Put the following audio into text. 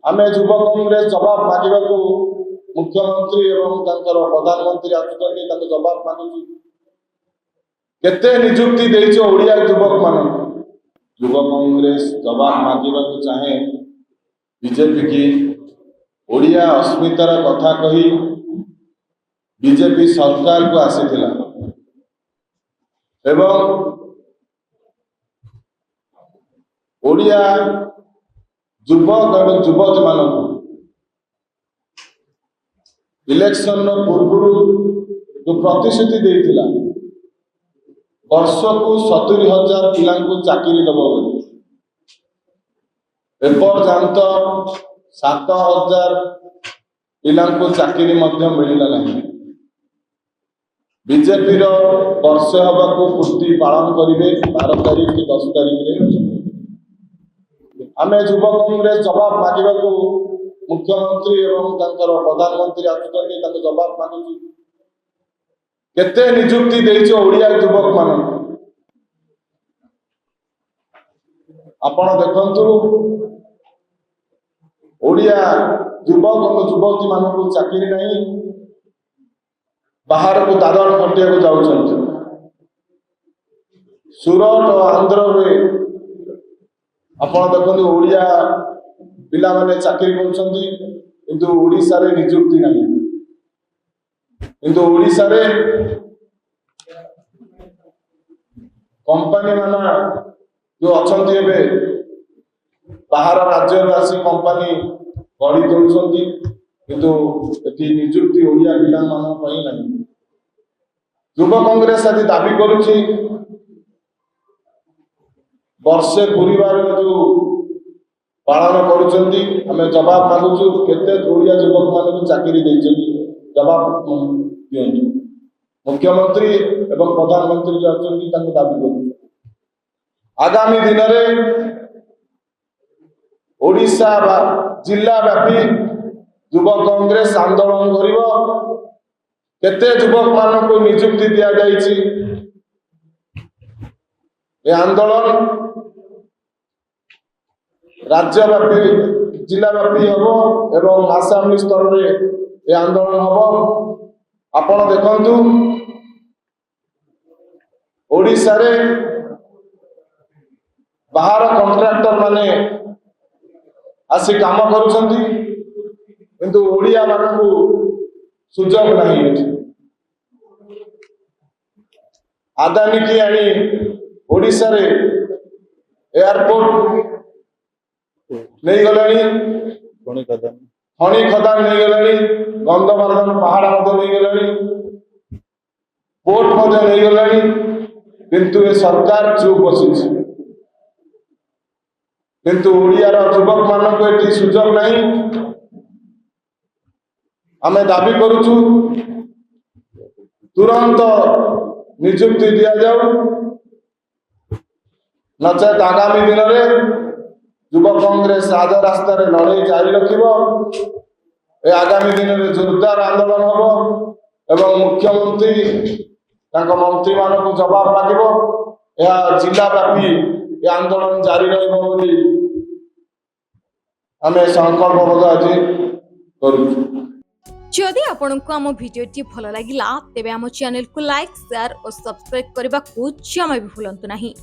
आमे युव कांग्रेस जवाब मांगा मुख्यमंत्री एवं प्रधानमंत्री आसुच्च जवाब मांगु केते निजुक्ति देइछ ओडिया युवक मान युव कांग्रेस जवाब मांगा चाहे बीजेपी की ओडिया अस्मितार कथा कही बीजेपी सरकार को आसीथिला एवं ओडिया युवक और युवती मान इलेक्शन पूर्व जो प्रतिश्रुति देइथिला वर्ष को 70,000 पिला चाकरी दब एपर्यंत 7,000 पिला चाकरी मिलला नहीं। बीजेपी वर्ष हवा को पूर्ति पालन करेंगे 12 तारीख कि 10 तारीख आम युव कांग्रेस जवाब मांगा मुख्यमंत्री एवं प्रधानमंत्री आसुच्च जवाब मांगु केते निजुक्ति देइछ ओडिया युवक मान आपण देखंतु ओडिया युवक और युवती मान चाकरी नहीं बाहर को दादन खटिया को जाउछन सूरत और आंध्र में आपण देखंतु ओडिया पिला माने चाकरी करछंती किंतु ओडिसा रे निजुक्ति नहीं किंतु ओडिसा रे कंपनी माना जो अछंती एबे बाहर राज्य आसी कंपनी गढ़ी तोड़छंती किंतु एटी निजुक्ति ओडिया पिला मान पई नहीं। युव कांग्रेस आज दाबी करुछि वर्षे परिवार जो पालन करुछंती आमे जवाब मांगुछु केते ओडिया युवक मान चाकरी देइछंती जवाब दियंतु मुख्यमंत्री एवं प्रधानमंत्री जो अछंती तांको दाबी करू आगामी दिन में ओडिशा जिला व्यापी युव कांग्रेस आंदोलन करिवो केते युवक मान को नियुक्ति दिया जाइछि ए आंदोलन राज्यव्यापी जिलाव्यापी हम एवं आसाम स्तर में ये आंदोलन हम आपण देखंतु ओडिशा रे बाहर कॉन्ट्रैक्टर माने आसी काम करुछंती किंतु ओडिया मानकु सुजोग नहीं आदानी की आनी ओडिशा रे एयरपोर्ट नहीं गलानी खणी खदान नहीं गलानी गंधमार्दन पहाड़ नहीं गलानी पोर्ट नहीं गलानी किंतु ये सरकार चुप बसी किंतु ओडिया युवक मान को ये सुजोग नहीं आमे दाबी करुचु तुरंत नियुक्ति दिया जाऊ नचेत आगामी दिन में युव कांग्रेस राज रास्ता लड़ाई जारी रखिबो ए आगामी दिन में जोरदार आंदोलन हम एवं मुख्यमंत्री मंत्री मान को जवाब मांगो यह जिला व्यापी ये आंदोलन जारी रहिबो बोली आमे संकल्पबद्ध आज करूछु। जदि आपंक आम भिडी भल लगा तेब आम चैनल को लाइक शेयर और सब्सक्राइब करने को जमा भी भूलु नहीं।